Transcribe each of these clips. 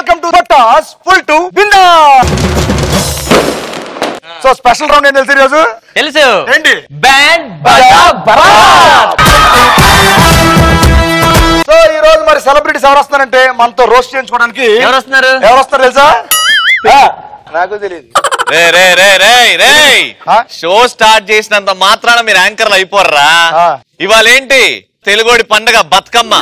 Welcome to టాస్ full to బిందా. So special round ఏం తెలుసు ఈరోజు? తెలుసు ఏంటి? బ్యాండ్ బాజా బరాత్. సో ఈ రోజు మరి సెలబ్రిటీస్ ఎవరు వస్తున్నారంటే మనతో రోస్ట్ చేయించుకోవడానికి ఎవరు వస్తున్నారు తెలుసా? నాకు తెలియదు. షో స్టార్ట్ చేసినంత మాత్రాన మీరు యాంకర్లు అయిపోర్రా. ఇవాళ ఏంటి తెలుగోడి పండుగ Bathukamma.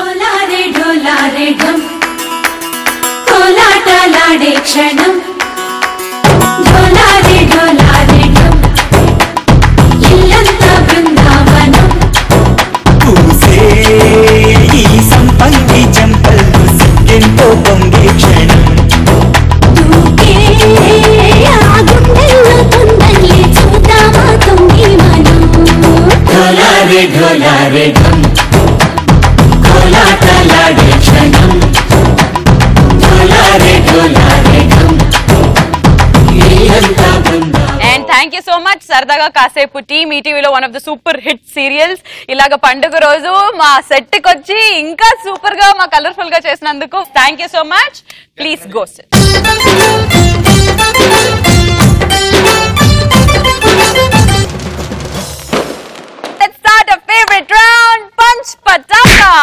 And thank you so much సరదాగా కాసేపు టీమ్ ఈటీవీలో one of the super hit serials ఇలాగ పండుగ రోజు మా సెట్ కి వచ్చి ఇంకా సూపర్ గా మా కలర్ఫుల్ గా చేసినందుకు thank you so much. Please go SIT. Let's start our favorite round, Punch Pataka.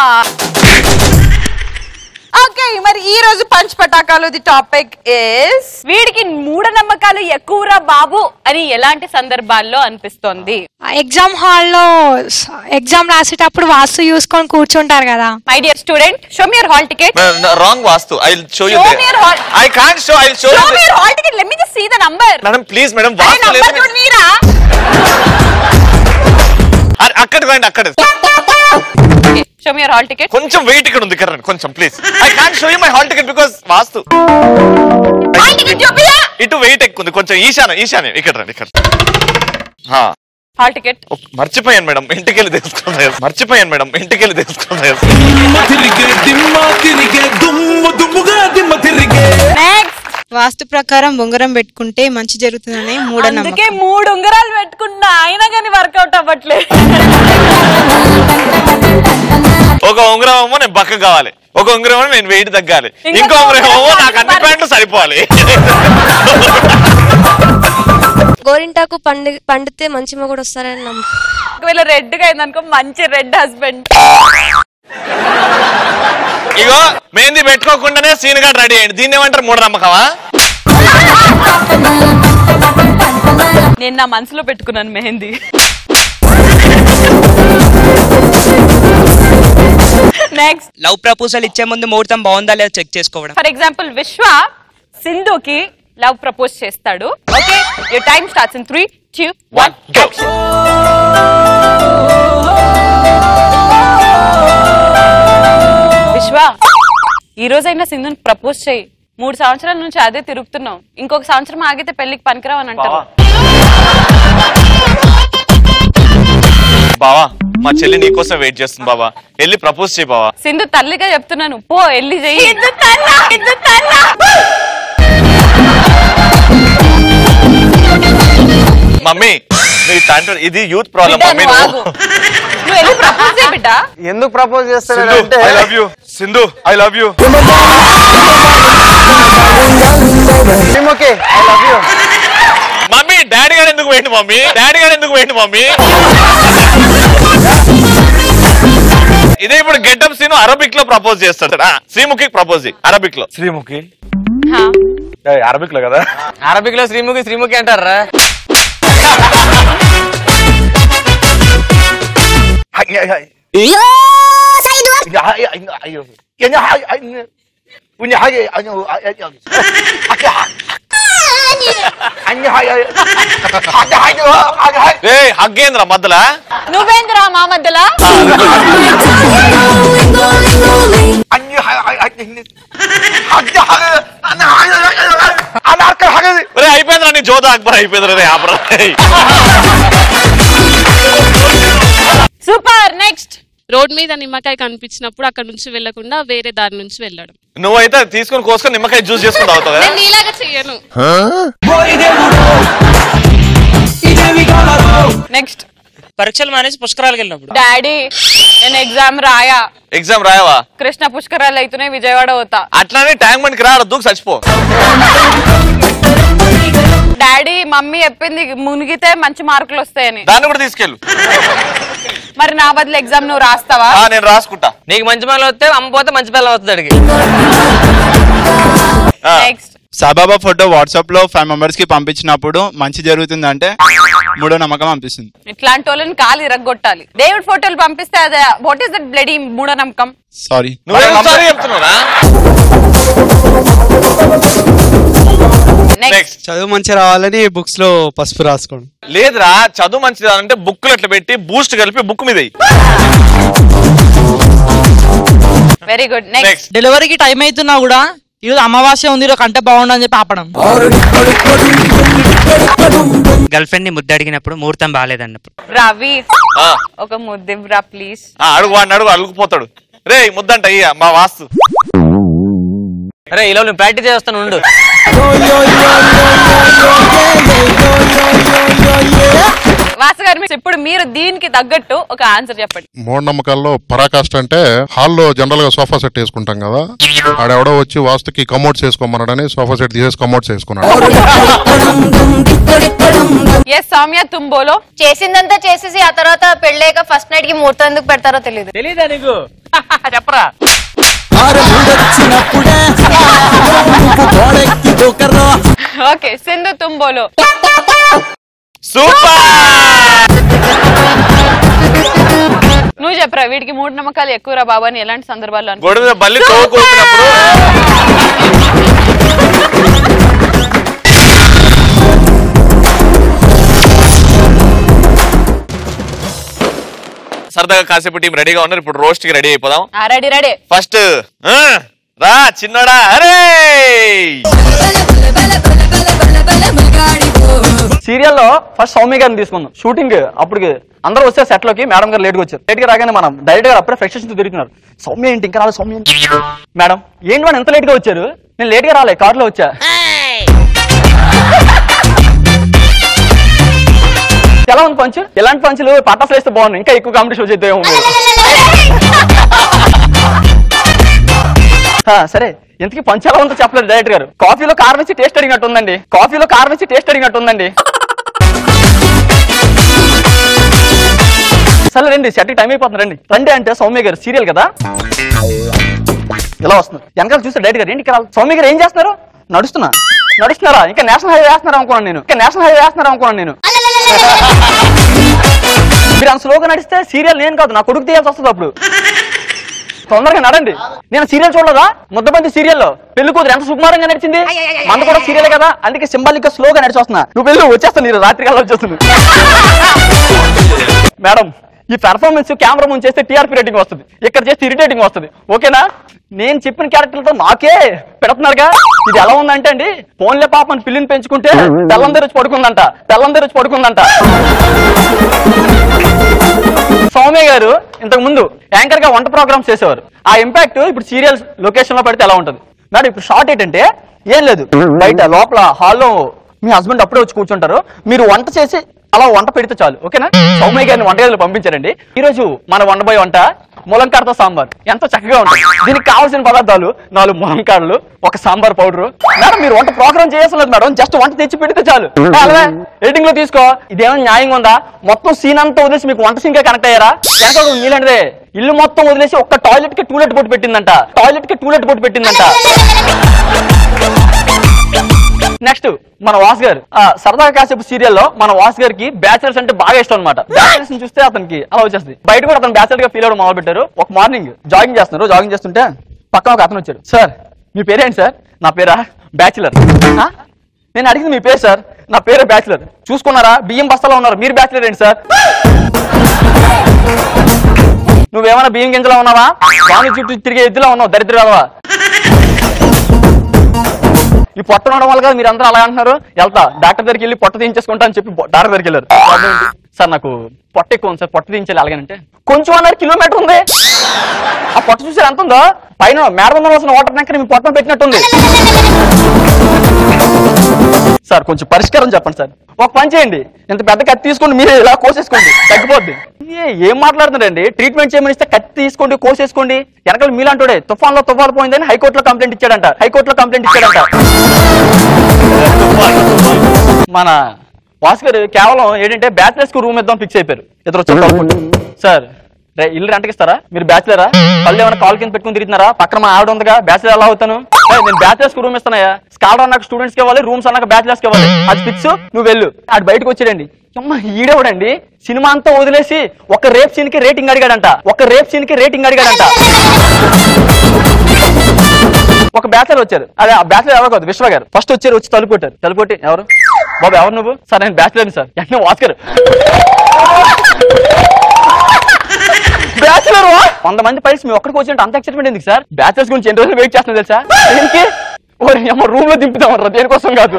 Okay, మరి ఈ రోజు పంచ్ పటాకాలు ది టాపిక్ ఇస్ వీడికి మూఢనమ్మకాలు ఎక్కువరా బాబు అని ఎలాంటి సందర్భాల్లో అనిపిస్తోంది? ఎగ్జామ్ హాల్లో ఎగ్జామ్ రాసేటప్పుడు వాస్తు చూసుకొని కూర్చుంటారు కదా. My dear student, show me your hall ticket. Wrong వాస్తు. I will show you. I can't show. I will show me your hall ticket. Let me just see the number. Madam please madam, వాస్తు లేదు. Number చూడనీరా. అక్కడ రండి, అక్కడ. Show me your hall ticket. కొంచెం wait ఇక్కడ ఉంది, ఇక్కడ కొంచెం please. I can't show you my hall ticket because వాస్తు. హాల్ టికెట్ చూపియా. ఇటు వెయిట్ ఎక్కువ ఉంది, కొంచెం ఈశాన్యం. ఇక్కడ రండి, ఇక్కడ. హాల్ టికెట్ మర్చిపోయాను మేడం, ఇంటికెళ్ళి తెలుసుకున్నాను. వాస్తు ప్రకారం ఉంగరం పెట్టుకుంటే మంచి జరుగుతుందని మూఢనమ్మకం. అందుకే 3 ఉంగరాలు పెట్టుకున్నా, అయినా కానీ వర్కౌట్ అవ్వట్లేదు. ఒక ఉంగరం ఏమో నేను బక్క కావాలి, ఒక ఉంగరం ఏమో నేను వెయిట్ తగ్గాలి, ఇంకో ఉంగరం ఏమో నాకు అన్ని ప్యాంట్లు సరిపోవాలి. గోరింటాకు పండితే మంచి మొగుడు వస్తారని నమ్ము. ఒకవేళ రెడ్ గా అయిందనుకో మంచి రెడ్ హస్బెండ్. ఇగో మెహందీ పెట్టుకోకుండానే సీన్ గా రెడీ అయ్యండి. దీన్ని ఏమంటారు? మూఢనమ్మకమా? నేను నా మనసులో పెట్టుకున్నాను మెహందీ. నెక్స్ట్, లవ్ ప్రపోజల్ ఇచ్చే ముందు ముహూర్తం బాగుందా లేదా చెక్ చేసుకోవడం. ఫర్ ఎగ్జాంపుల్ విశ్వ సింధుకి లవ్ ప్రపోజ్ చేస్తాడు. Okay, your time starts in 3, 2, 1 action. విశ్వ, ఈ రోజైనా సింధుని ప్రపోజ్ చేయి. 3 సంవత్సరాల నుంచి అదే తిరుగుతున్నావు. ఇంకొక సంవత్సరం ఆగితే పెళ్లికి పనికిరావు అని అంటారు. బావా, మా చెల్లి నీకోసం వెయిట్ చేస్తుంది బావా, వెళ్ళి ప్రపోజ్ చేయి బావా. సింధు తల్లిగా చెప్తున్నాను, పో వెళ్ళి చెయ్యి. మమ్మీ ఇది యూత్ ప్రాబ్లం. మమ్మీ నువ్వు వెళ్ళి ప్రపోజ్ చేయి బిడ్డ. ఎందుకు ప్రపోజ్ చేస్తారంటే I love you Sindhu, I love you. Okay, I love you. Mummy daddy గారు ఎందుకు పోయింది మమ్మీ? ఇదే ఇప్పుడు గెటప్ సీన్ అరబిక్ లో ప్రపోజ్ చేస్తాడు. శ్రీముఖి ప్రపోజ్ అరబిక్ లో. శ్రీముఖి అరబిక్ లో కదా, అరబిక్ లో శ్రీముఖి అంటారా? హగ్గేంద్ర మధ్యలా, నువ్వేంద్రా మా మధ్యలా? అయిపోయిందిరా నీ జోధా అక్బర్ అయిపోయిందిరా. సూపర్. నెక్స్ట్, రోడ్ మీద నిమ్మకాయ కనిపించినప్పుడు అక్కడ నుంచి వెళ్లకుండా వేరే దారి నుంచి వెళ్ళడం. నువ్వైతే తీసుకొని కోసుకొని నిమ్మకాయ జ్యూస్ చేసుకుంటా అవుతావా? నేను నీలాగా చెయ్యను. నెక్స్ట్, పరీక్షలు మానేసి పుష్కరాలకు వెళ్ళినప్పుడు. డాడీ నేను ఎగ్జామ్ రాయా. ఎగ్జామ్ రాయవా? కృష్ణ పుష్కరాలు అయితేనే విజయవాడ పోతా. అట్లానే ట్యాంక్ బండ్కి రా, దూకు చచ్చిపో. డాడీ మమ్మీ చెప్పింది మునిగితే మంచి మార్కులు వస్తాయని. దాన్ని కూడా తీసుకెళ్ళు. మరి నా బదులు ఎగ్జామ్ నువ్వు రాస్తావా? నేను రాసుకుంటా. నీకు మంచి పిల్లలు వస్తే అమ్మ పోతే మంచి పిల్లలు అవుతుంది అడిగి. నెక్స్ట్ సాయిబాబా ఫోటో వాట్సాప్ లో 5 మెంబర్స్ కి పంపించినప్పుడు మంచి జరుగుతుంది అంటే మూడో నమ్మకం అనిపిస్తుంది. ఇట్లాంటి వాళ్ళని కాలు ఇరగొట్టాలి. దేవుడి ఫోటోలు పంపిస్తే అదే వాట్ ఈస్ దట్ బ్లడీ మూడో నమ్మకం? సారీ చెప్తున్నారా? చదువు మంచి రావాలని బుక్స్ లో పసుపు రాసుకోండి. లేదురా, చదువు మంచిది అంటే బుక్ అట్లా పెట్టి బూస్ట్ కలిపి బుక్ మీద. Very good. నెక్స్ట్ డెలివరీకి టైం అవుతున్నా కూడా ఈరోజు అమావాస్య ఉంది కంటే బాగుండని చెప్పి ఆపడం. గర్ల్ ఫ్రెండ్ ని ముద్దు అడిగినప్పుడు ముహూర్తం బాగాలేదన్నప్పుడు. రవి ఒక ముద్దివ్రా ప్లీజ్. అడుగు వాడిని అడుగు, అలుగుపోతాడు. రే ముద్దంట అయ్యా మా వాస్తు. అరే ఇలా నేను ప్రాక్టీస్ చేస్తాను ఉండు. వాసు గారు ఇప్పుడు మీరు దీనికి తగ్గట్టు ఒక ఆన్సర్ చెప్పండి. మూఢనమ్మకాల్లో పరాకాష్ట అంటే హాల్లో జనరల్ గా సోఫా సెట్ వేసుకుంటాం కదా, ఆడెవడో వచ్చి వాస్తుకి కమోడ్స్ వేసుకోమన్నాడని సోఫా సెట్ తీసేసి కమోడ్స్ వేసుకున్నాడు. సౌమ్య తుంబోలో చేసిందంతా చేసేసి ఆ తర్వాత పెళ్ళాక ఫస్ట్ నైట్ కి ముహూర్తం ఎందుకు పెడతారో తెలియదు. తెలీదా నీకు? చెప్పరా. ఓకే సింధు తుంబోలో. సూపర్. నువ్వు చెప్పరా వీడికి మూఢ నమ్మకాలు ఎక్కువరా బాబు అని ఎలాంటి సందర్భాల్లో? గొడవ బల్లి తోకొచ్చినప్పుడు. సరదాగా కాసేపు టీం రెడీగా ఉన్నారు. ఇప్పుడు రోస్ట్ కి రెడీ అయిపోదాం. Ready ready. ఫస్ట్ రా చిన్నోడా. అరే సీరియల్లో ఫస్ట్ సౌమ్య గారిని తీసుకుందాం. షూటింగ్ అప్పటికి అందరూ వస్తే సెట్ లోకి మేడం గారు లేట్ గా వచ్చారు. లేట్ గా రాగానే మనం డైరెక్ట్ గా అప్పుడే ఫ్రెషర్స్ తిరుగుతున్నారు. సౌమ్య ఏంటి ఇంకా రాలేదు? సౌమ్య మేడం ఏంటి మేడం ఎంత లేట్ గా వచ్చారు? నేను లేట్ గా రాలే, కార్ లో వచ్చా. ఎలా ఉంది పంచ్? ఎలాంటి పంచులు పటాసులు వేస్తే బాగుంది, ఇంకా ఎక్కువ కామెడీ షో చేద్దాం. సరే ఇంతకీ పంచ్ ఎలా ఉందో చెప్పలేదు డైరెక్టర్ గారు. కాఫీలో కారం నుంచి టేస్ట్ అడిగినట్టు ఉందండి. కాఫీలో కారం నుంచి టేస్ట్ అడిగినట్టు ఉందండి. సరే రండి, సెట్కి టైం అయిపోతుంది రండి. రండి అంటే సౌమ్య గారు సీరియల్ కదా ఇలా వస్తుంది. వెనకాల చూస్తే డైరెక్టర్ గారు ఏంటి సౌమ్య గారు ఏం చేస్తున్నారు? నడుస్తున్నారా? ఇంకా నేషనల్ హైవే వేస్తున్నారు అనుకున్నాను నేను. మీరు అంత స్లోగా నడిస్తే సీరియల్ నేను కాదు నా కొడుకు తీయాల్సి వస్తుంది. అప్పుడు తొందరగా నడండి. నేను సీరియల్ చూడలేదా? ముద్దబంది సీరియల్లో పెళ్లి కూతురు ఎంత సుకుమారంగా నడిచింది. మన కూడా సీరియల్ కదా, అందుకే సింబాలిక్ గా స్లోగా నడిచి వస్తున్నా. నువ్వు పెళ్లి వచ్చేస్తాను, నేను రాత్రి కల్లా వచ్చేస్తుంది. మేడం ఈ పెర్ఫార్మెన్స్ కెమెరా ముందు చేస్తే టీఆర్పీ రేటింగ్ వస్తుంది, ఇక్కడ చేస్తే ఇరిటేటింగ్ వస్తుంది. ఓకేనా? నేను చెప్పిన క్యారెక్టర్లతో నాకే పెడుతున్నారుగా. ఇది ఎలా ఉందంటే అండి, ఫోన్లే పాపని పిల్లిని పెంచుకుంటే తెల్లందరూ వచ్చి పడుకుందంట. సౌమ్య గారు ఇంతకు ముందు యాంకర్ గా వంట ప్రోగ్రామ్స్ చేసేవారు. ఆ ఇంపాక్ట్ ఇప్పుడు సీరియల్ లొకేషన్ లో పడితే ఎలా ఉంటుంది మేడం? ఇప్పుడు షార్ట్ ఏంటంటే ఏం లేదు, బయట లోపల హాల్లో మీ హస్బెండ్ అప్పుడే వచ్చి కూర్చుంటారు. మీరు వంట చేసి అలా వంట పెడితే చాలు. ఓకేనా? సౌమ్య గారిని వంటగదిలో పంపించారండి. ఈ రోజు మన వండబోయే వంట ములంకాడతో సాంబార్. ఎంతో చక్కగా ఉంటుంది. దీనికి కావాల్సిన పదార్థాలు 4 ములంకాడలు, ఒక సాంబార్ పౌడర్. మేడం మీరు వంట ప్రోగ్రామ్ చేయాల్సిన మేడం, జస్ట్ వంట తెచ్చి పెడితే చాలు. ఎడిటింగ్ లో తీసుకో. ఇదేమైనా న్యాయంగా ఉందా? మొత్తం సీన్ అంతా వదిలేసి మీకు వంట సీన్ గా కనెక్ట్ అయ్యారా? వెనక నీళ్ళంటే ఇల్లు మొత్తం వదిలేసి ఒక్క టాయిలెట్ కి టూలెట్ బొట్టు పెట్టిందంట. నెక్స్ట్ మన వాస్ గారు సరదాగా కాసేపు సీరియల్లో మన వాస్ గారికి బ్యాచిలర్స్ అంటే బాగా ఇష్టం అనమాట. బ్యాచిలర్స్ ని చూస్తే అతనికి అలా వచ్చేస్తుంది. బయట కూడా అతను బ్యాచిలర్ గా ఫీల్ అవ్వడం మొదలు పెట్టారు. ఒక మార్నింగ్ జాగింగ్ చేస్తుంటే పక్కన ఒక అతను వచ్చాడు. సార్ మీ పేరేంటి సార్? నా పేరా బ్యాచిలర్. నేను అడిగింది మీ పేరు సార్. నా పేరే బ్యాచిలర్. చూసుకున్నారా? బియ్యం బస్తాలో ఉన్నారు, మీరు బ్యాచిలర్ ఏంటి సార్? నువ్వేమైనా బియ్యం గింజలా ఉన్నావా? దాని చుట్టూ తిరిగే ఎద్దులా ఉన్నావు, దరిద్రవా. ఈ పొట్ట ఉండడం వల్ల కదా మీరు అందరూ అలా అంటున్నారు. వెళ్తా డాక్టర్ దగ్గరికి వెళ్ళి పొట్ట తీయించేసుకుంటా అని చెప్పి డాక్టర్ దగ్గరికి వెళ్ళారు. సార్ నాకు పొట్ట ఎక్కువ ఉంది సార్, పొట్ట దించాలి అలాగేనంటే కొంచెం అన్నారు కిలోమీటర్ ఉంది. ఆ పొట్ట చూసారు ఎంత ఉందో, పైన మేడ వస్తున్న వాటర్ ట్యాంకర్ మీ పొట్టం పెట్టినట్టుంది. సార్ కొంచెం పరిష్కారం చెప్పండి సార్. ఒక పని చేయండి, ఇంత పెద్ద కత్తి తీసుకోండి, మీరే ఇలా కోసేసుకోండి, తగ్గిపోద్ది. ఏం మాట్లాడుతున్నారండి? ట్రీట్మెంట్ చేయమని ఇస్తే కత్తి తీసుకోండి, కోసేసుకోండి. వెనకాల మీలాంటోడే తుఫాన్లో తుఫాను పోయిందని హైకోర్టులో కంప్లైంట్ ఇచ్చాడంట. మన వాసు గారు కేవలం ఏంటంటే బ్యాచిలర్స్ కు రూమ్ ఇద్దాం ఫిక్స్ అయిపోయారు. ఇద్దరు వచ్చి సార్ ఇల్లు రెంట్కి ఇస్తారా? మీరు బ్యాచిలరా? కళ్ళు ఏమైనా కాల్ కింద పెట్టుకుని తిరుగుతున్నారా? పక్కన మా ఆవిడ ఉందిగా, బ్యాచిలర్ ఎలా అవుతాను? నేను బ్యాచిలర్స్ కు రూమ్ ఇస్తానయ్యా. స్కాలర్ అన్నాక స్టూడెంట్స్ కి ఇవ్వాలి, రూమ్స్ అన్నాక బ్యాచిలర్స్ కి ఇవ్వాలి. అది ఫిక్స్, నువ్వు వెళ్ళు. అటు బయటకు వచ్చాడండి. అమ్మ ఈడేవాడండి సినిమా అంతా వదిలేసి ఒక రేప్ సీన్ కి రేటింగ్ అడిగాడంట. ఒక బ్యాచిలర్ వచ్చారు. అదే ఆ బ్యాచిలర్ ఎవరు కాదు, విశ్వ గారు. ఫస్ట్ వచ్చారు, వచ్చి తలుపు కొట్టి ఎవరు బాబు, ఎవరు నువ్వు? సార్ నేను బ్యాచిలర్ సార్. వెంటనే వాస్కర్ బ్యాచిలర్ 100 మంది పైల్స్ మేము ఒక్కడికి వచ్చినట్టు అంత ఎక్సైట్మెంట్ ఎందుకు సార్? బ్యాచిలర్స్ గురించి ఎన్ని రోజులు వెయిట్ చేస్తున్నా తెలుసా? దేనికి? రూమ్ లో దింపుతామరా, దేనికోసం కాదు.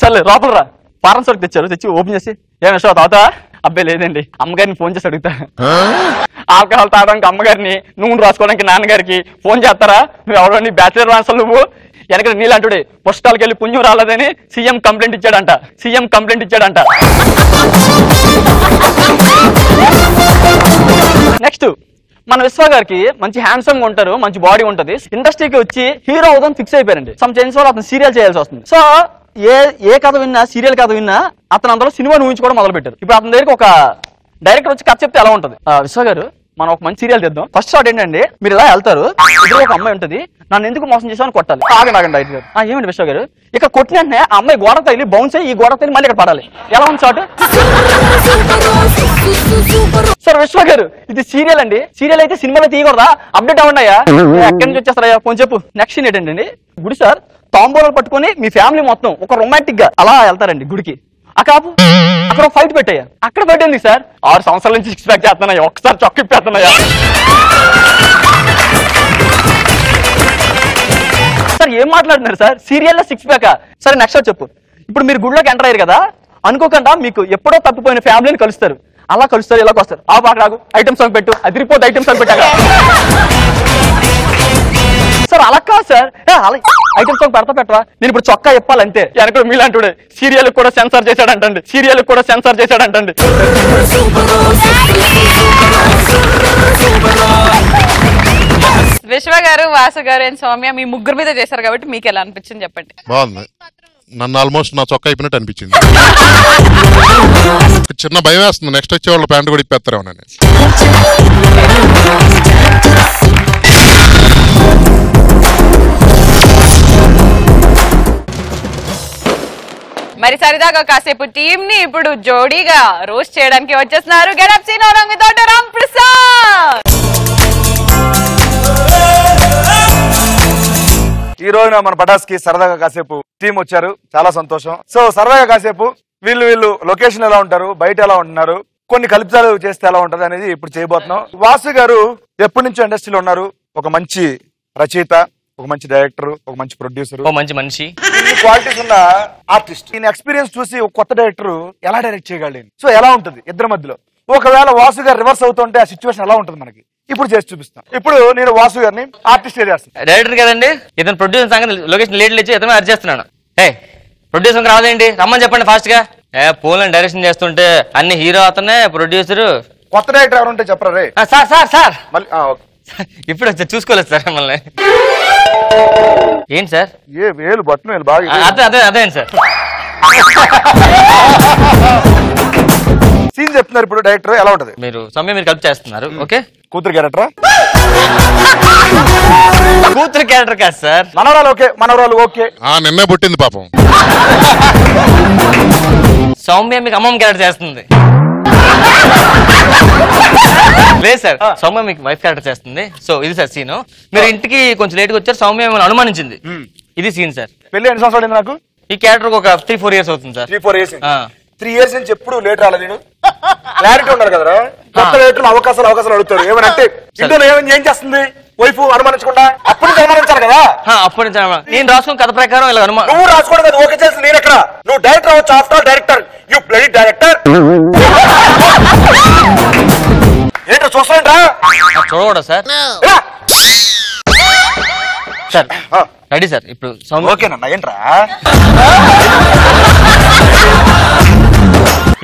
సర్లే లోపల రా. ఫారం సరుకు తెచ్చి ఓపెన్ చేసి ఏం విషయం తాగుతా? అబ్బాయి లేదండి, అమ్మగారిని ఫోన్ చేసి అడుగుతా. ఆల్కహాల్ తాగడానికి అమ్మగారిని, నూనె రాసుకోవడానికి నాన్నగారికి ఫోన్ చేస్తారా? నువ్వు ఎవరో నీ బ్యాచిలర్ అసలు నువ్వు వెనక నీళ్ళంటుడే పుస్తకాలకు వెళ్ళి పుణ్యం రాలేదని సీఎం కంప్లైంట్ ఇచ్చాడంట. నెక్స్ట్ మన విశ్వ గారికి మంచి హ్యాండ్సమ్ గా ఉంటారు, మంచి బాడీ ఉంటది. ఇండస్ట్రీకి వచ్చి హీరో అవుదాం ఫిక్స్ అయిపోయారండి. సమ్ చేంజ్ వల్ల అతను సీరియల్ చేయాల్సి వస్తుంది. సో ఏ కథ విన్నా, సీరియల్ కథ విన్నా అతను అందులో సినిమా ఊహించుకోవడం మొదలు పెట్టారు. ఇప్పుడు అతని దగ్గరికి ఒక డైరెక్టర్ వచ్చి కథ చెప్తే ఎలా ఉంటుంది? విశ్వ గారు మనం ఒక మంచి సీరియల్ తెద్దాం. ఫస్ట్ షాట్ ఏంటండి, మీరు ఇలా వెళ్తారు, ఇద్దరు ఒక అమ్మాయి ఉంటుంది, నన్ను ఎందుకు మోసం చేసామని కొట్టాలి. ఆగండి డైరెక్టర్ గారు. ఏమండి విశ్వ గారు, ఇక కొట్టిన వెంటనే ఆ అమ్మాయి గోడ తగిలి బౌన్స్ అయ్యి ఈ గోడ తగిలి మళ్ళీ ఇక్కడ పడాలి. ఎలా ఉంది షాట్? సార్ విశ్వ గారు ఇది సీరియల్ అండి, సీరియల్ అయితే సినిమాలో తీయకూడదా? అప్డేట్ అవ్వండియా. ఎక్కడి నుంచి వచ్చేస్తారయ్యా? కొంచెం చెప్పు. నెక్స్ట్ సీన్ ఏంటండి, గుడి సార్ తాంబూలాలు పట్టుకొని మీ ఫ్యామిలీ మొత్తం ఒక రొమాంటిక్ గా అలా వెళ్తారండి గుడికి. అక్కడ ఫైట్ పెట్టాయా? అక్కడ ఫైట్ ఎందుకు సార్? 6 సంవత్సరాల నుంచి 6 ప్యాక్ చేస్తున్నాయా, ఒక్కసారి చొక్కిప్పేస్తున్నాయా? సార్ ఏం మాట్లాడుతున్నారు సార్? సీరియల్లో 6 ప్యాకా? సరే నెక్స్ట్ చెప్పు. ఇప్పుడు మీరు గుడిలోకి ఎంటర్ అయ్యారు కదా, అనుకోకుండా మీకు ఎప్పుడో తప్పిపోయిన ఫ్యామిలీని కలుస్తారు. అలా కలుస్తారు, ఇలాగ వస్తారు. రాగు ఐటమ్ సాంగ్ పెట్టు, అదిరిపోతే ఐటమ్ సాంగ్ పెట్టాక. సార్ అలా కాదు సార్, అలా ఐటమ్ సాంగ్ పెట్టరా? నేను ఇప్పుడు చొక్కా చెప్పాలంతే. వెనక మీలాంటి సీరియల్ కూడా సెన్సార్ చేశాడంటండి. విశ్వ గారు, వాసు గారు అండ్ సౌమ్య మీ ముగ్గురు మీద చేశారు కాబట్టి మీకు ఎలా అనిపించింది చెప్పండి. బాగుంది. నన్ను ఆల్మోస్ట్ నా చొక్కా అయిపోయినట్టు అనిపించింది. చిన్న భయం వేస్తుంది, నెక్స్ట్ వచ్చే వాళ్ళు ప్యాంట్ కూడా ఇప్పేస్తారేమోనని. మరి సరదాగా కాసేపు టీమ్ ని ఇప్పుడు జోడీగా రోస్ట్ చేయడానికి వచ్చేస్తున్నారు. Getup Seenu without Ram Prasad. ఈ రోజున మన పటాస్ కి సరదాగా కాసేపు టీం వచ్చారు, చాలా సంతోషం. సో సరదాగా కాసేపు వీళ్ళు లొకేషన్ ఎలా ఉంటారు, బయట ఎలా ఉంటున్నారు, కొన్ని కల్పితాలు చేస్తే ఎలా ఉంటది అనేది ఇప్పుడు చేయబోతున్నాం. వాసు గారు ఎప్పటి నుంచో ఇండస్ట్రీలో ఉన్నారు, ఒక మంచి రచయిత, ఒక మంచి డైరెక్టర్, ఒక మంచి ప్రొడ్యూసర్, ఒక మంచి మనిషి, క్వాలిటీస్ ఉన్న ఆర్టిస్ట్. ఈయన ఎక్స్పీరియన్స్ చూసి ఒక కొత్త డైరెక్టర్ ఎలా డైరెక్ట్ చేయగలడు, సో ఎలా ఉంటుంది ఇద్దరి మధ్యలో. ఒకవేళ వాసు గారు రివర్స్ అవుతుంటే ఆ సిచ్యువేషన్ ఎలా ఉంటుంది మనకి ఇప్పుడు చేసి చూపిస్తాం. ఇప్పుడు నేను వాసు గారిని ఆర్టిస్ట్ చేస్తాను. డైరెక్టర్ కదండి, ఇతను ప్రొడ్యూసర్ సంగతి లొకేషన్ లేట్ లేచి ఇతను అర్జీ చేస్తున్నాను. ప్రొడ్యూసర్ రాదేంటి, రమ్మని చెప్పండి ఫాస్ట్ గా. పోలని డైరెక్షన్ చేస్తుంటే అన్ని హీరో అతనే ప్రొడ్యూసర్. కొత్త డైరెక్టర్ ఎవరు ఉంటే చెప్పరా రే. సార్ ఇప్పుడు వచ్చారు, చూసుకోలేదు సార్ మమ్మల్ని. ఏంటి సార్? ఏ వేలు బట్టలు బాగా అదే సార్ సీన్ చెప్తున్నారు. ఇప్పుడు డైరెక్టర్ ఎలా ఉంటది? మీరు సమయం మీరు కలిపి చేస్తున్నారు. ఓకే, కూతురు క్యారెక్టరా? కూతురు క్యారెక్టర్ కాదు సార్, మనవరాలు. ఓకే, మనవరాలు. ఓకే, నిన్నే పుట్టింది పాపం. సౌమ్య మీకు అమ్మమ్మ క్యారెక్టర్ చేస్తుంది. లేదు సార్, సౌమ్య మీకు వైఫ్ క్యారెక్టర్ చేస్తుంది. సో ఇది సార్ సీన్. మీరు ఇంటికి కొంచెం లేట్గా వచ్చారు, సౌమ్య మిమ్మల్ని అనుమానించింది. ఇది సీన్ సార్. పెళ్లి ఎన్ని సంవత్సరాలు నాకు? ఈ క్యారెక్టర్ ఒక 3-4 ఇయర్స్ అవుతుంది సార్. 3-4 ఇయర్స్. 3 ఇయర్స్ నుంచి ఎప్పుడు లేట్ రాలేదు. నేను క్లారిటీ ఉన్నారు కదరా, కొత్త డైరెక్టర్లు అవకాశాలు అడుగుతారు. ఏమనంటే ఇంట్లో ఏం చేస్తుంది వైఫ్ అనుమానించకుండా? అప్పుడు నుంచి అనుమానించాలి కదా. అప్పుడు నుంచి నేను రాసుకున్న కథ ప్రకారం ఇలా అనుమానం. నువ్వు రాసుకోవడం కదా, ఓకే చేసి నేను ఎక్కడ నువ్వు డైరెక్టర్ అవ్వచ్చు, after director. You bloody director. ఏంటో చూస్తాంట్రా? చూడకూడదు సార్. Sir ready sir. ఇప్పుడు ఓకేనన్నా. ఏంట్రా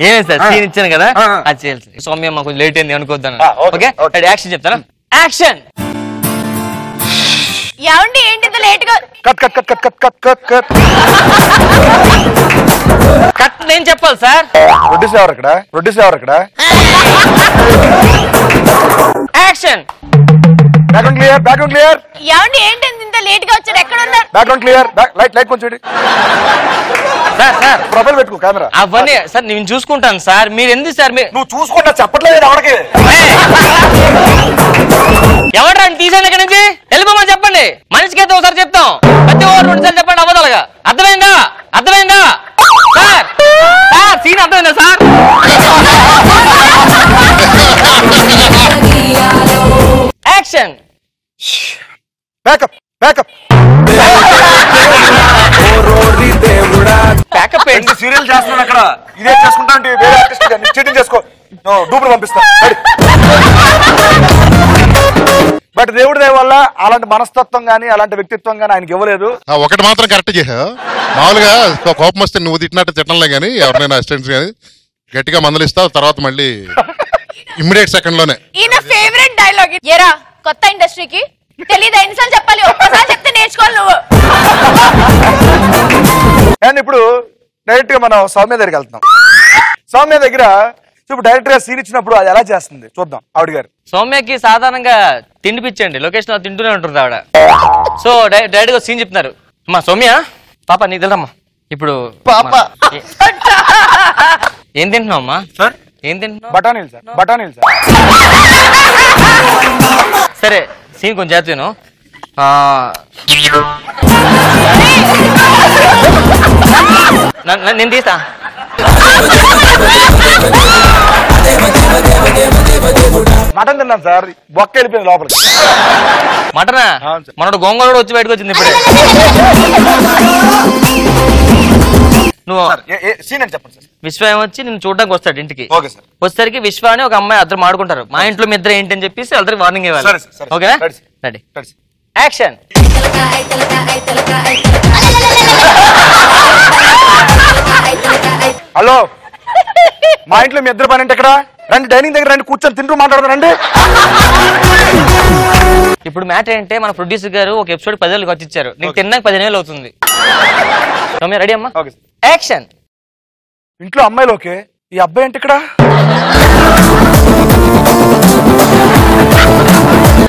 ఏమే సార్ సీన్ ఇచ్చాను కదా అది చేయాలి సార్. సౌమ్య మాకు కొంచెం లేట్ అయింది అనుకోద్దాను. ఓకే రెడీ యాక్షన్ చెప్తాను. యాక్షన్. ఏమండి ఏంటి ఇంత లేట్ గా? Cut cut cut cut cut cut cut cut cut నేను చెప్పాలి సార్. ప్రొడ్యూసర్ ఎవరు ఇక్కడ? ప్రొడ్యూసర్ ఎవరు ఇక్కడ? Action. Background clear. Background clear. ఏమండి ఏంటి ఇంత లేట్ గా వచ్చారు? ఎక్కడ ఉన్నారు? Background clear. లైట్ లైట్ కొంచెం సార్. సార్ ప్రొఫైల్ పెట్టుకో కెమెరా. అవన్నీ సార్ నేను చూసుకుంటాను సార్. మీరు ఎందుకు సార్? నువ్వు చూసుకుంటా చెప్పట్లేదు ఎవరికి? ఎవరు రండి తీసాను ఇక్కడ నుంచి వెళ్ళిపోమని చెప్పండి. మనిషికి అయితే ఒకసారి చెప్తాం, ప్రతి ఓవర్ 2 సార్లు చెప్పండి అవ్వదాలుగా. అర్థమైందా? అర్థమైందా సార్? సార్ సీన్ అర్థమైందా sir? Action. Backup backup backup ఏంటి? సీరియల్ చేస్తున్నాను అక్కడ. ఇదే చేసుకుంటా అంటే వేరే ఆర్టిస్ట్ చీటింగ్ చేసుకో. డూపులు పంపిస్తా. బట్ దేవుడి దయ వల్ల అలాంటి మనస్తత్వం గానీ అలాంటి వ్యక్తిత్వం గానీ ఆయనకి ఇవ్వలేదు. ఒకటి మాత్రం కరెక్ట్ చేసావు. మామూలుగా కోపం వస్తే నువ్వు తిట్టినట్టు తిట్టలే గానీ ఎవరినైనా అసిస్టెంట్స్ కానీ గట్టిగా మందలిస్తావు, తర్వాత మళ్ళీ ఇమ్మీడియట్ సెకండ్ లోనే. ఈయన ఫేవరెట్ డైలాగ్. ఏరా కొత్త ఇండస్ట్రీకి తెలీదా? ఎన్నిసార్లు చెప్పాలి? ఒక్కసారి చెప్తే నేర్చుకోవాలి నువ్వు. అండ్ ఇప్పుడు డైరెక్ట్ గా మనం సౌమ్య దగ్గరికి వెళ్తున్నాం. సౌమ్య దగ్గర ఇప్పుడు డైరెక్టర్ గా సీన్ ఇచ్చినప్పుడు అది ఎలా చేస్తుంది చూద్దాం. ఆవిడ గారు సౌమ్యకి సాధారణంగా తిండిపించండి, లొకేషన్ లో తింటూనే ఉంటుంది ఆవిడ. సో డైరెక్ట్ గా సీన్ చెప్తున్నారు. అమ్మా సౌమ్య పాప నీకు తెలుదమ్మా ఇప్పుడు పాప ఏం తింటున్నావు అమ్మా? సార్ ఏం తింటున్నావు? బఠానీలు సార్. బఠానీలు సార్. సరే సీన్ కొంచెం చేస్తాను. నేను తీస్తా. మటన్ తిన్నాను సార్. బొక్క వెళ్ళిపోయింది లోపల. మటనా? మనోడు గోంగూర కూడా వచ్చి బయటకు వచ్చింది ఇప్పుడే. నువ్వు సీన్ అని చెప్పండి సార్. విశ్వ ఏమొచ్చి నేను చూడడానికి వస్తాడు ఇంటికి. Okay sir. వచ్చేసరికి విశ్వ అని ఒక అమ్మాయి అద్దరు మాడుకుంటారు. మా ఇంట్లో మీ ఇద్దరు ఏంటి అని చెప్పేసి అందరికి వార్నింగ్ ఇవ్వాలి. ఓకేనా? Ready action. హలో మా ఇంట్లో మీ ఇద్దరు పని అంటే ఎక్కడ? రండి డైనింగ్ దగ్గర రండి, కూర్చొని తింటూ మాట్లాడతారండి. ఇప్పుడు మ్యాటర్ ఏంటంటే మన ప్రొడ్యూసర్ గారు ఒక ఎపిసోడ్ 10 ఏళ్ళు ఖర్చు ఇచ్చారు. నీకు తిన్నాక 15 ఏళ్ళు అవుతుంది. రెడీ అమ్మా? యాక్షన్. ఇంట్లో అమ్మాయిలు ఓకే, ఈ అబ్బాయి ఏంటి ఇక్కడ?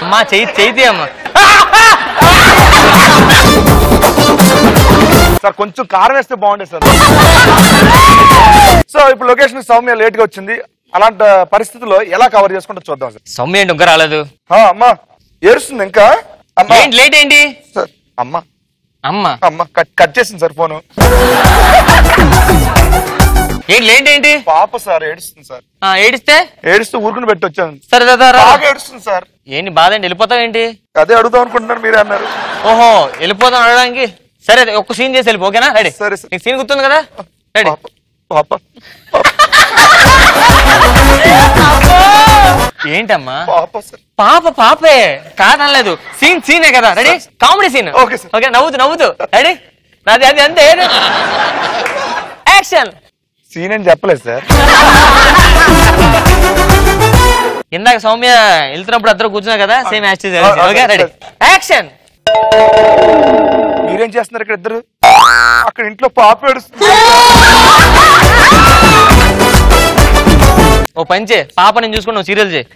అమ్మా చెయ్యి అమ్మా. సార్ కొంచెం కారం వేస్తే బాగుండేది సార్. సో ఇప్పుడు లొకేషన్ సౌమ్య లేట్ గా వచ్చింది. అలాంటి పరిస్థితుల్లో ఎలా కవర్ చేసుకుంటూ చూద్దాం సార్. సౌమ్య ఏంటి ఇంకా రాలేదు? అమ్మా ఏడుస్తుంది ఇంకా. లేట్ ఏంటి సార్? అమ్మా అమ్మా అమ్మ కట్ చేసింది సార్ ఫోను. ఏంటి లేట్ ఏంటి? పాప సార్ ఏడుస్తుంది సార్. ఏడుస్తూ ఊరుకుని పెట్టి వచ్చాను. సరే బాగా ఏడుస్తుంది సార్. ఏంటి బాధ ఏంటి? వెళ్ళిపోతావు ఏంటి? అదే అడుగుదాం అనుకుంటున్నారు, మీరే అన్నారు. ఓహో వెళ్ళిపోతాం అడగడానికి. సరే ఒక్క సీన్ చేసి వెళ్ళిపో. ఓకేనా? రెడీ. సరే నీకు సీన్ గుర్తుంది కదా? రెడీ. పాప ఏంటమ్మా? పాప సార్. పాప పాపే కాదనలేదు. సీనే కదా. Ready? Comedy scene. Okay sir. Okay నవ్వుతూ. రెడీ? నాది అది అంతే. యాక్షన్. సీన్ అని చెప్పలేదు సార్. ఇందాక సౌమ్య వెళ్తున్నప్పుడు అందరూ కూర్చున్నా కదా, same action. Okay ready action. మీరేం చేస్తున్నారు ఇక్కడ ఇద్దరు? అక్కడ ఇంట్లో పాప ఏడుస్తుంది. ఓ పంచే పాప నేను చూసుకుని సీరియల్ చేయి.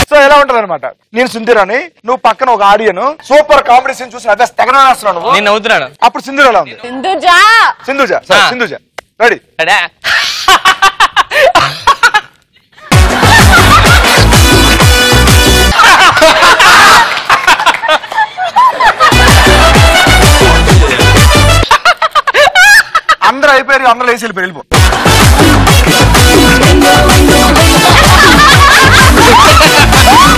సో ఎలా ఉంటది అనమాట, నేను సింధూరాని, నువ్వు పక్కన ఒక ఆడియన్, సూపర్ కామెడీ సీన్ చూసి అదే తెగనేస్తున్నాను. నేను నవ్వుతున్నాను. అప్పుడు సింధూర ఎలా ఉంది? సింధూజ రెడీ. అందరూ అయిపోయారు, అందరూ వేసి వెళ్ళిపోయి వెళ్ళిపో.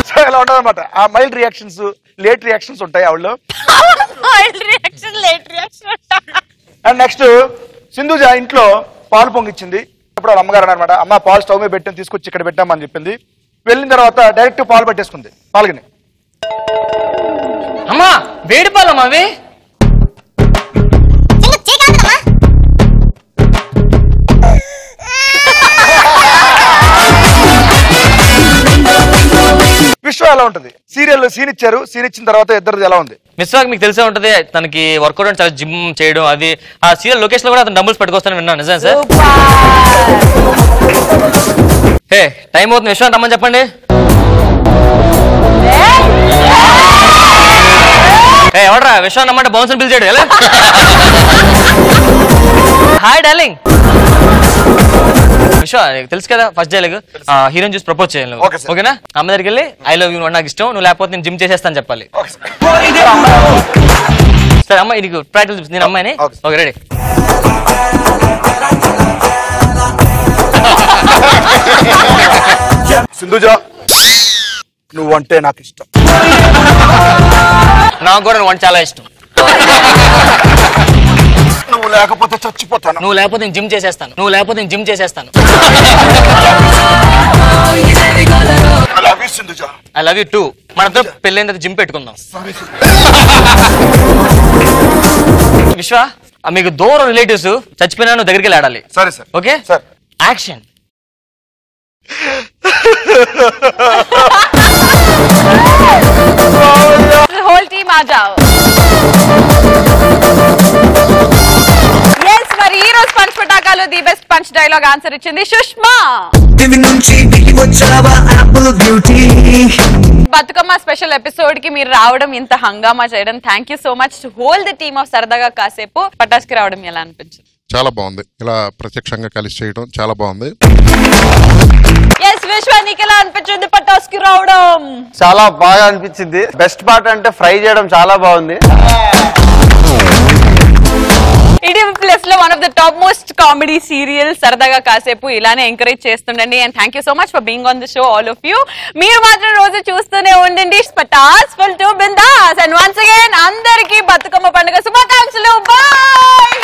సో ఎలా ఉంటది అనమాట. ఆ మైల్డ్ రియాక్షన్స్, లేట్ రియాక్షన్స్ ఉంటాయి ఆవిడలో. అండ్ నెక్స్ట్ సింధుజ ఇంట్లో పాలు పొంగిచ్చింది. అప్పుడు వాళ్ళ అమ్మగారు అనమాట, అమ్మ పాలు స్టవ్ మీద పెట్టాను తీసుకొచ్చి ఇక్కడ పెట్టామని చెప్పింది. వెళ్ళిన తర్వాత డైరెక్ట్ పాలు పెట్టేసుకుంది పాలుగిని. అమ్మా వేడి పాలమ్మా అవి. విశ్వ ఎలా ఉంటుంది? సీరియల్ సీన్ ఇచ్చారు, సీన్ ఇచ్చిన తర్వాత ఇద్దరిది ఎలా ఉంది? మిస్వాక్ మీకు తెలిసే ఉంటది, తనకి వర్కౌట్ అంటే చాలా జిమ్ చేయడం, అది ఆ సీరియల్ లొకేషన్ లో కూడా అతను డంబుల్స్ పెట్టుకొస్తాను విన్నాను. నిజం సార్? హే టైం అవుతుంది, విశ్వాన్ని రమ్మని చెప్పండి. ఎవడరా విశ్వాన్ని రమ్మంటే బౌన్స్ పిలిచాడు ఎలా? Hi darling. విశ్వ తెలుసు కదా ఫస్ట్ డైలాగ్, హీరోయిన్ చూసి ప్రపోజ్ చేయాలి. ఓకేనా? అమ్మ దగ్గరికి వెళ్ళి ఐ లవ్ యూ నాకు ఇష్టం, నువ్వు లేకపోతే నేను జిమ్ చేసేస్తాను చెప్పాలి. సరే అమ్మ నీకు ప్రాక్టీస్ చూపిస్తుంది, నేను అమ్మాయిని. Okay ready. సింధుజ నువ్వంటే నాకు ఇష్టం. నాకు కూడా నువ్వు చాలా ఇష్టం. నువ్వు లేకపోతే చచ్చిపోతాను. నువ్వు లేకపోతే నేను జిమ్ చేసేస్తాను. నువ్వు లేకపోతే నేను జిమ్ చేసేస్తాను. I love you two. మనతో పెళ్ళైన తర్వాత జిమ్ పెట్టుకుందాం. విశ్వ మీకు దూరం రిలేటివ్స్ చచ్చిపోయినా నువ్వు దగ్గరికి వెళ్ళి ఆడాలి. సరే sir. Okay sir. Action. whole team aa jao. yes మరి ఈ రోజు పంచ్ పటాకాలు the best punch dialogue answer ఇచ్చింది సుష్మా. బతుకమ్మ స్పెషల్ ఎపిసోడ్ కి మీరు రావడం, ఇంత హంగామా చేయడం, thank you so much to whole the team of సరదాగా కాసేపు. పటాస్కి రావడం ఎలా అనిపించింది? చాలా బాగుంది, ఇలా ప్రత్యక్షంగా కలిసి చేయడం చాలా బాగుంది. ఎస్ విశ్వ నీకు ఎలా అనిపించింది పటాస్కి రావడం? చాలా బాగా అనిపించింది. బెస్ట్ పార్ట్ అంటే ఫ్రై చేయడం చాలా బాగుంది. ఈటీవీ ప్లస్ లో one of the top most comedy serial సరదాగా కాసేపు ఇలానే ఎంకరేజ్ చేస్తుండండి. And thank you so much for being on the show all of you. మీరు మాత్రం రోజు చూస్తూనే ఉండండి Patas full to Bindaas. And once again అందరికీ బతుకమ్మ పండుగ శుభాకాంక్షలు. బాయ్.